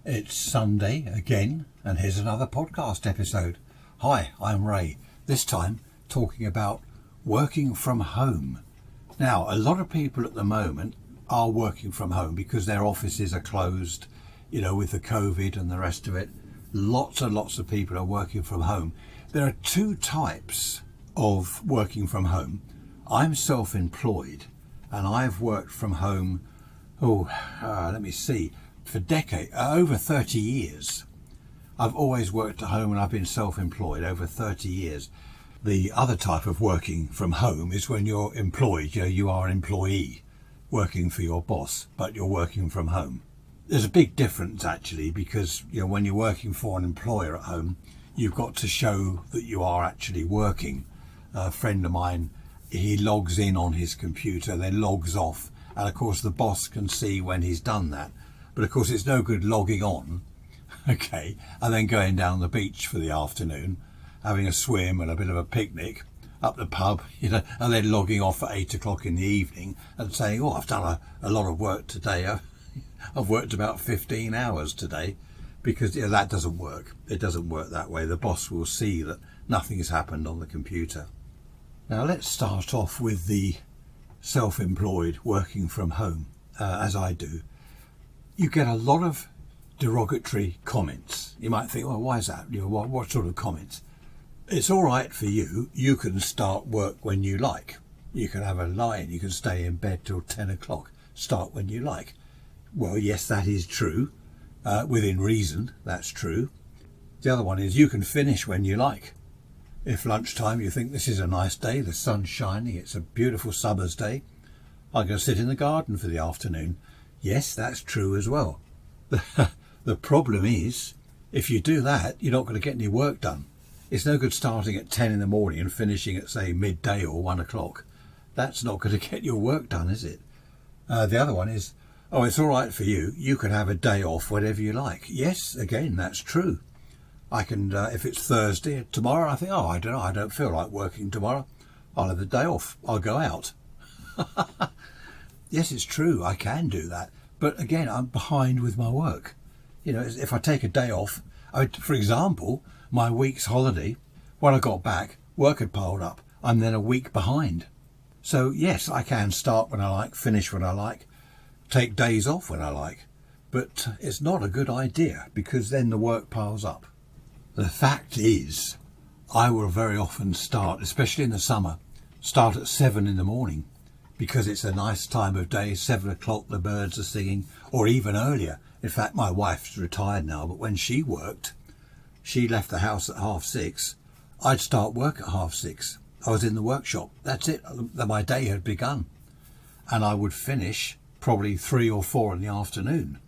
It's Sunday again, and here's another podcast episode. Hi, I'm Ray, this time talking about working from home. Now, a lot of people at the moment are working from home because their offices are closed, with the COVID and the rest of it. Lots and lots of people are working from home. There are two types of working from home. I'm self-employed, and I've worked from home, for decades, over 30 years. I've always worked at home and I've been self-employed over 30 years. The other type of working from home is when you're employed, you are an employee working for your boss, but you're working from home. There's a big difference actually, because when you're working for an employer at home, you've got to show that you are actually working. A friend of mine, he logs in on his computer, then logs off, and of course the boss can see when he's done that. But of course it's no good logging on, and then going down the beach for the afternoon, having a swim and a bit of a picnic up the pub, and then logging off at 8 o'clock in the evening and saying, I've done a lot of work today. I've worked about 15 hours today, because that doesn't work. It doesn't work that way. The boss will see that nothing has happened on the computer. Now let's start off with the self-employed working from home, as I do. You get a lot of derogatory comments. You might think, why is that? What sort of comments? It's all right for you. You can start work when you like. You can have a lie-in. You can stay in bed till 10 o'clock. Start when you like. Well, yes, that is true. Within reason, that's true. The other one is you can finish when you like. If lunchtime you think this is a nice day, the sun's shining, it's a beautiful summer's day, I'm going to sit in the garden for the afternoon. Yes, that's true as well. The problem is, if you do that, you're not going to get any work done. It's no good starting at 10 in the morning and finishing at, say, midday or 1 o'clock. That's not going to get your work done, is it? The other one is, it's all right for you. You can have a day off whenever you like. Yes, again, that's true. I can, if it's Thursday, tomorrow, I think, I don't know, I don't feel like working tomorrow. I'll have the day off. I'll go out. Yes, it's true, I can do that. But again, I'm behind with my work. If I take a day off, for example, my week's holiday, when I got back, work had piled up. I'm then a week behind. So yes, I can start when I like, finish when I like, take days off when I like. But it's not a good idea, because then the work piles up. The fact is, I will very often start, especially in the summer, start at 7 in the morning. Because it's a nice time of day, 7 o'clock, the birds are singing, or even earlier. In fact, my wife's retired now, but when she worked, she left the house at 6:30. I'd start work at 6:30. I was in the workshop. That's it. My day had begun. And I would finish probably 3 or 4 in the afternoon.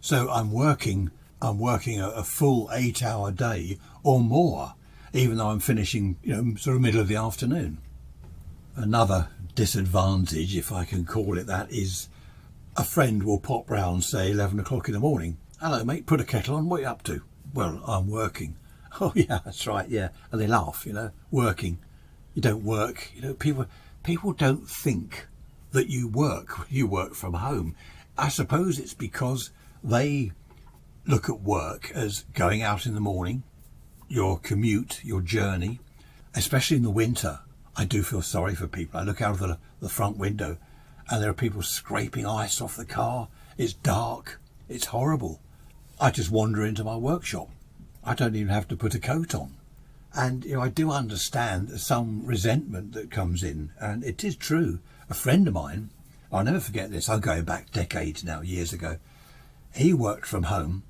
So I'm working a full 8-hour day or more, even though I'm finishing, sort of middle of the afternoon. Another disadvantage, if I can call it that, is a friend will pop round, say 11 o'clock in the morning. Hello mate, put a kettle on, what are you up to? Well, I'm working. Oh yeah, that's right, yeah. And they laugh, working. You don't work, people don't think that you work from home. I suppose it's because they look at work as going out in the morning, your commute, your journey, especially in the winter. I do feel sorry for people. I look out of the front window and there are people scraping ice off the car. It's dark. It's horrible. I just wander into my workshop. I don't even have to put a coat on. And I do understand some resentment that comes in. And it is true. A friend of mine, I'll never forget this. I'm going back decades now, years ago. He worked from home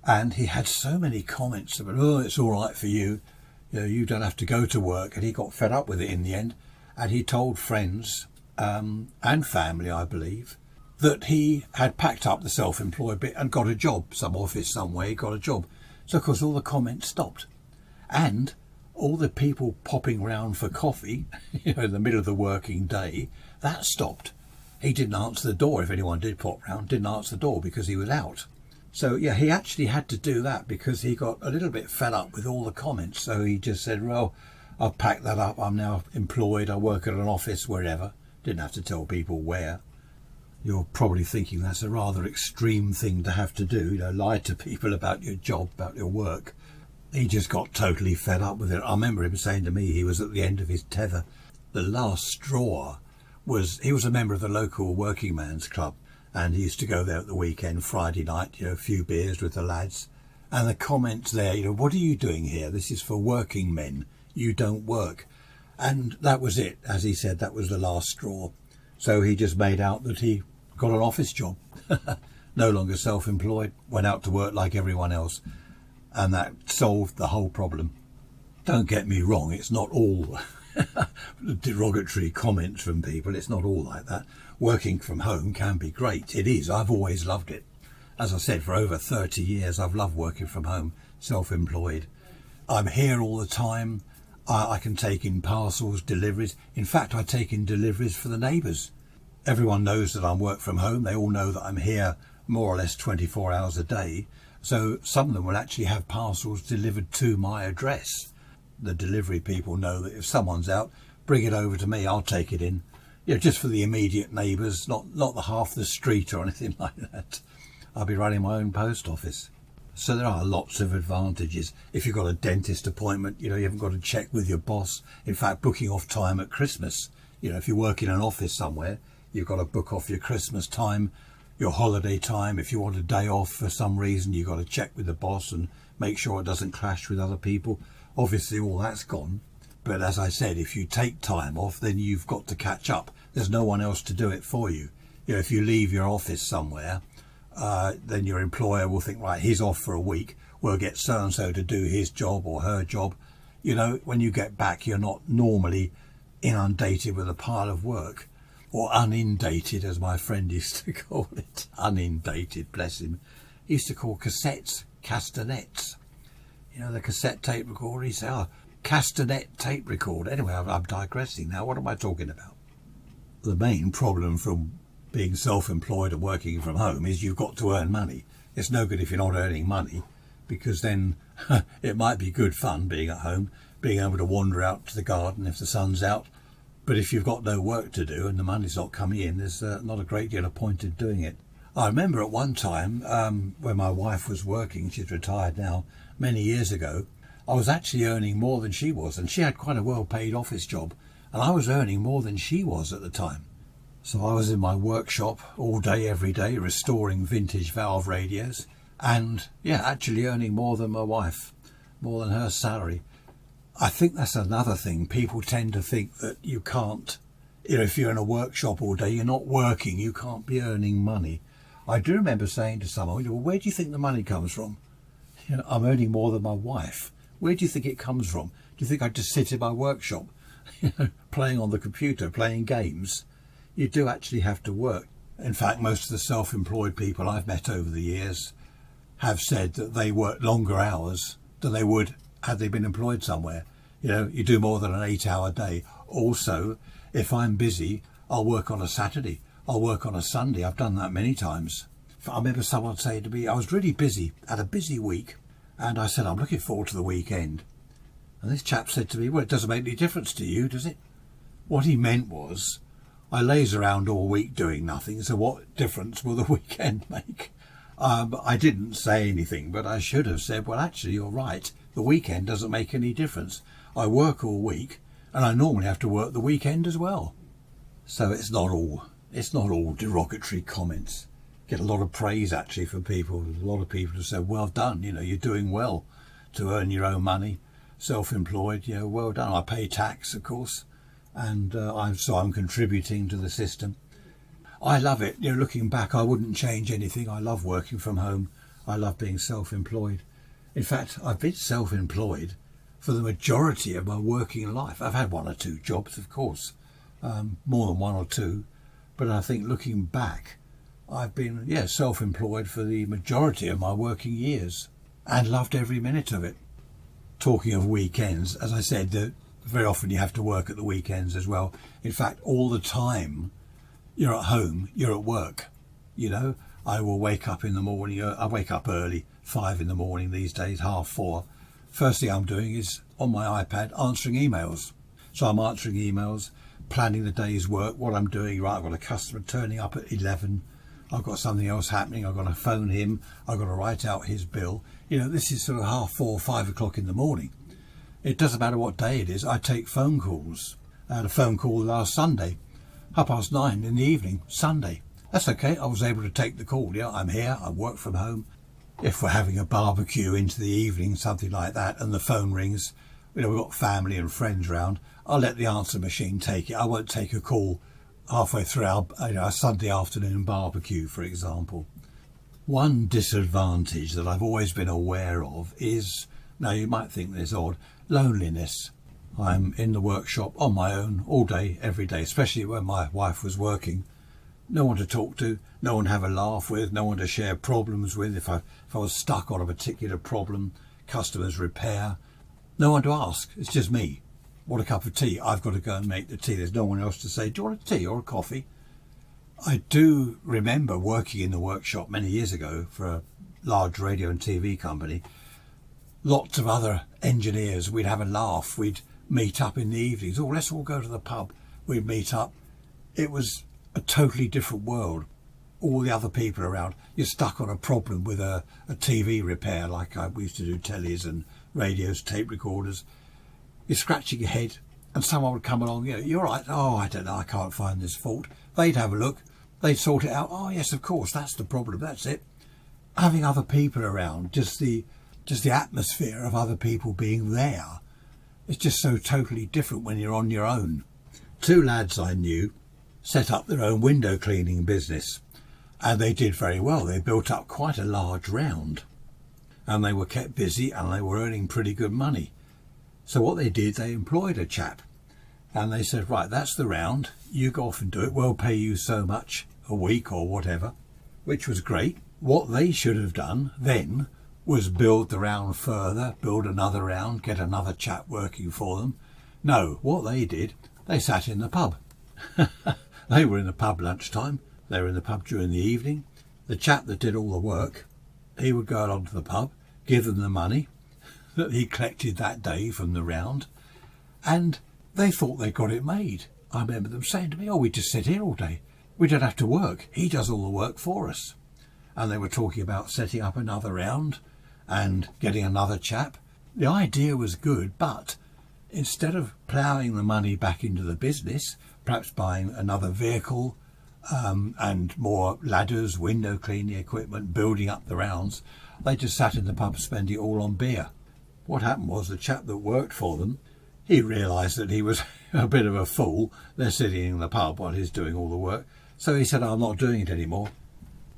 and he had so many comments about, it's all right for you. You don't have to go to work. And he got fed up with it in the end. And he told friends and family, I believe, that he had packed up the self-employed bit and got a job, some office somewhere, he got a job. So, of course, all the comments stopped. And all the people popping round for coffee, in the middle of the working day, that stopped. He didn't answer the door. If anyone did pop round, didn't answer the door because he was out. So, yeah, he actually had to do that because he got a little bit fed up with all the comments. So he just said, well, I've packed that up. I'm now employed. I work at an office, wherever. Didn't have to tell people where. You're probably thinking that's a rather extreme thing to have to do, lie to people about your job, about your work. He just got totally fed up with it. I remember him saying to me he was at the end of his tether. The last straw was, he was a member of the local working man's club, and he used to go there at the weekend, Friday night, a few beers with the lads. And the comments there, what are you doing here? This is for working men. You don't work. And that was it. As he said, that was the last straw. So he just made out that he got an office job. No longer self-employed, went out to work like everyone else. And that solved the whole problem. Don't get me wrong, it's not all derogatory comments from people. It's not all like that. Working from home can be great. It is. I've always loved it. As I said, for over 30 years, I've loved working from home, self-employed. I'm here all the time. I can take in parcels, deliveries. In fact, I take in deliveries for the neighbours. Everyone knows that I work from home. They all know that I'm here more or less 24 hours a day. So some of them will actually have parcels delivered to my address. The delivery people know that if someone's out, bring it over to me, I'll take it in. Just for the immediate neighbours, not the half the street or anything like that. I'll be running my own post office. So there are lots of advantages. If you've got a dentist appointment, you haven't got to check with your boss. In fact, booking off time at Christmas. If you work in an office somewhere, you've got to book off your Christmas time, your holiday time. If you want a day off for some reason, you've got to check with the boss and make sure it doesn't clash with other people. Obviously, all that's gone. But as I said, if you take time off, then you've got to catch up. There's no one else to do it for you. If you leave your office somewhere, then your employer will think, right, he's off for a week. We'll get so-and-so to do his job or her job. When you get back, you're not normally inundated with a pile of work. Or unindated, as my friend used to call it. Unindated, bless him. He used to call cassettes castanets. The cassette tape recorder. He said, castanet tape recorder. Anyway, I'm digressing now. What am I talking about? The main problem from being self-employed and working from home is you've got to earn money. It's no good if you're not earning money, because then it might be good fun being at home, being able to wander out to the garden if the sun's out. But if you've got no work to do and the money's not coming in, there's not a great deal of point in doing it. I remember at one time when my wife was working, she's retired now, many years ago, I was actually earning more than she was, and she had quite a well-paid office job, and I was earning more than she was at the time. So I was in my workshop all day, every day, restoring vintage valve radios, and actually earning more than my wife, more than her salary. I think that's another thing. People tend to think that you can't, if you're in a workshop all day, you're not working, you can't be earning money. I do remember saying to someone, well, where do you think the money comes from? I'm earning more than my wife. Where do you think it comes from? Do you think I just sit in my workshop, playing on the computer, playing games? You do actually have to work. In fact, most of the self-employed people I've met over the years have said that they work longer hours than they would had they been employed somewhere. You do more than an 8-hour day. Also, if I'm busy, I'll work on a Saturday. I'll work on a Sunday. I've done that many times. I remember someone saying to me, I was really busy, had a busy week, and I said, I'm looking forward to the weekend. And this chap said to me, well, it doesn't make any difference to you, does it? What he meant was, I laze around all week doing nothing, so what difference will the weekend make? I didn't say anything, but I should have said, well, actually, you're right. The weekend doesn't make any difference. I work all week, and I normally have to work the weekend as well. So it's not all derogatory comments. Get a lot of praise, actually, from people. A lot of people have said, well done, you're doing well to earn your own money. Self-employed, well done. I pay tax, of course, and I'm contributing to the system. I love it. Looking back, I wouldn't change anything. I love working from home. I love being self-employed. In fact, I've been self-employed for the majority of my working life. I've had 1 or 2 jobs, of course, more than 1 or 2. But I think looking back, I've been, self-employed for the majority of my working years and loved every minute of it. Talking of weekends, as I said, very often you have to work at the weekends as well. In fact, all the time you're at home, you're at work. I will wake up in the morning. I wake up early, 5 in the morning these days, 4:30. First thing I'm doing is on my iPad answering emails. So I'm answering emails, planning the day's work, what I'm doing. Right, I've got a customer turning up at 11. I've got something else happening. I've got to phone him. I've got to write out his bill. This is sort of 4:30, 5 o'clock in the morning. It doesn't matter what day it is. I take phone calls. I had a phone call last Sunday, 9:30 in the evening, Sunday. That's okay. I was able to take the call. I'm here. I work from home. If we're having a barbecue into the evening, something like that, and the phone rings, we've got family and friends round, I'll let the answer machine take it. I won't take a call halfway through our Sunday afternoon barbecue, for example. One disadvantage that I've always been aware of is, now you might think this odd, loneliness. I'm in the workshop on my own all day, every day, especially when my wife was working. No one to talk to, no one to have a laugh with, no one to share problems with. If I was stuck on a particular problem, customers repair, no one to ask. It's just me. Want a cup of tea? I've got to go and make the tea. There's no one else to say, do you want a tea or a coffee? I do remember working in the workshop many years ago for a large radio and TV company. Lots of other engineers, we'd have a laugh. We'd meet up in the evenings. Oh, let's all go to the pub. We'd meet up. It was a totally different world. All the other people around. You're stuck on a problem with a TV repair, like we used to do tellies and radios, tape recorders. You're scratching your head and someone would come along, you're right. Oh, I don't know, I can't find this fault. They'd have a look. They'd sort it out. Oh, yes, of course, that's the problem. That's it. Having other people around, just the atmosphere of other people being there, it's just so totally different when you're on your own. Two lads I knew set up their own window cleaning business, and they did very well. They built up quite a large round, and they were kept busy, and they were earning pretty good money. So what they did, they employed a chap, and they said, right, that's the round, you go off and do it, we'll pay you so much a week or whatever, which was great. What they should have done then was build the round further, build another round, get another chap working for them. No, what they did, they sat in the pub. They were in the pub lunchtime, they were in the pub during the evening. The chap that did all the work, he would go along to the pub, give them the money that he collected that day from the round, and they thought they got it made. I remember them saying to me, we just sit here all day. We don't have to work. He does all the work for us. And they were talking about setting up another round and getting another chap. The idea was good, but instead of ploughing the money back into the business, perhaps buying another vehicle and more ladders, window cleaning equipment, building up the rounds, they just sat in the pub spending it all on beer. What happened was the chap that worked for them, he realised that he was a bit of a fool. They're sitting in the pub while he's doing all the work. So he said, I'm not doing it anymore.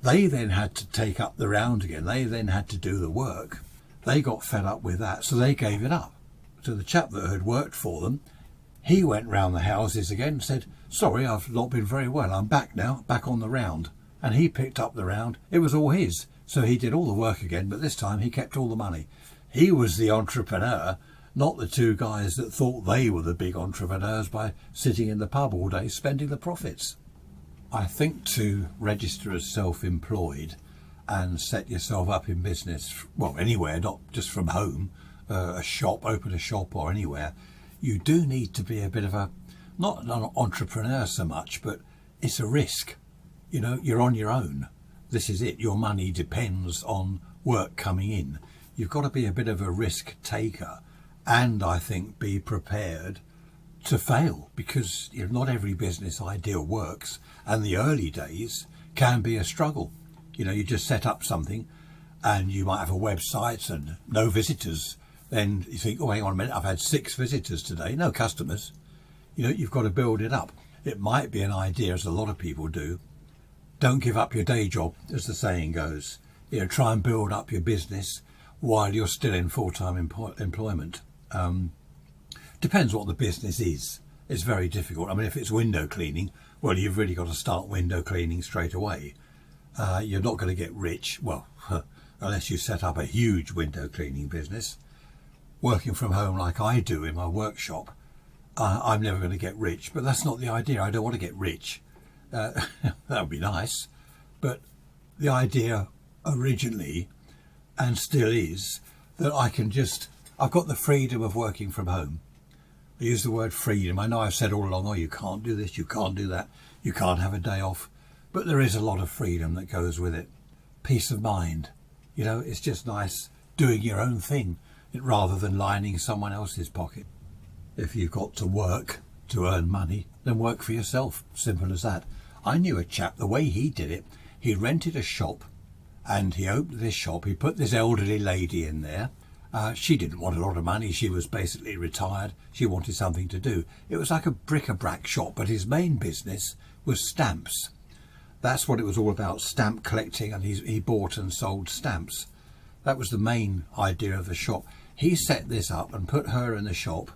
They then had to take up the round again. They then had to do the work. They got fed up with that, so they gave it up. So the chap that had worked for them, he went round the houses again and said, sorry, I've not been very well. I'm back now, back on the round. And he picked up the round. It was all his. So he did all the work again, but this time he kept all the money. He was the entrepreneur, not the two guys that thought they were the big entrepreneurs by sitting in the pub all day spending the profits. I think to register as self-employed and set yourself up in business, well, anywhere, not just from home, a shop, open a shop or anywhere, you do need to be a bit of not an entrepreneur so much, but it's a risk. You're on your own. This is it. Your money depends on work coming in. You've got to be a bit of a risk taker and I think be prepared to fail, because not every business idea works, and the early days can be a struggle. You just set up something and you might have a website and no visitors. Then you think, hang on a minute, I've had 6 visitors today, no customers. You've got to build it up. It might be an idea, as a lot of people do. Don't give up your day job, as the saying goes. Try and build up your business while you're still in full-time employment. Depends what the business is. It's very difficult. I mean, if it's window cleaning, well, you've really got to start window cleaning straight away. You're not going to get rich, well, unless you set up a huge window cleaning business. Working from home like I do in my workshop, I'm never going to get rich, but that's not the idea. I don't want to get rich. That would be nice. But the idea originally, and still is, that I've got the freedom of working from home. I use the word freedom. I know I've said all along, oh, you can't do this, you can't do that, you can't have a day off. But there is a lot of freedom that goes with it. Peace of mind. You know, it's just nice doing your own thing rather than lining someone else's pocket. If you've got to work to earn money, then work for yourself. Simple as that. I knew a chap, the way he did it, he rented a shop and he opened this shop. He put this elderly lady in there. She didn't want a lot of money. She was basically retired. She wanted something to do. It was like a bric-a-brac shop, but his main business was stamps. That's what it was all about, stamp collecting, and he bought and sold stamps. That was the main idea of the shop. He set this up and put her in the shop.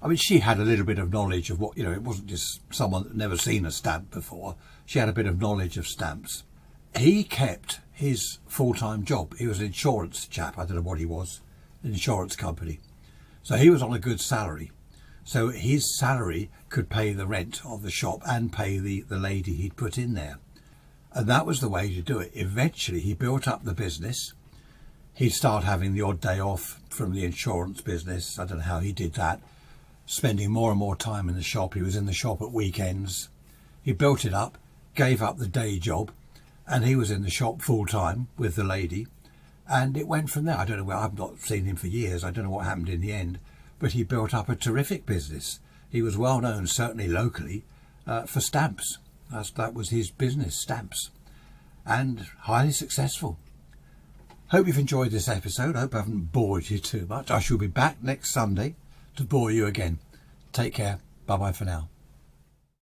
I mean, she had a little bit of knowledge of what, it wasn't just someone that never seen a stamp before. She had a bit of knowledge of stamps. He kept his full-time job. He was an insurance chap. I don't know what he was, an insurance company. So he was on a good salary. So his salary could pay the rent of the shop and pay the lady he'd put in there. And that was the way to do it. Eventually, he built up the business. He'd start having the odd day off from the insurance business. I don't know how he did that. Spending more and more time in the shop. He was in the shop at weekends. He built it up, gave up the day job, and he was in the shop full time with the lady. And it went from there. I don't know where, I've not seen him for years. I don't know what happened in the end, but he built up a terrific business. He was well known, certainly locally, for stamps. That was his business, stamps, and highly successful. Hope you've enjoyed this episode. Hope I haven't bored you too much. I shall be back next Sunday to bore you again. Take care. Bye-bye for now.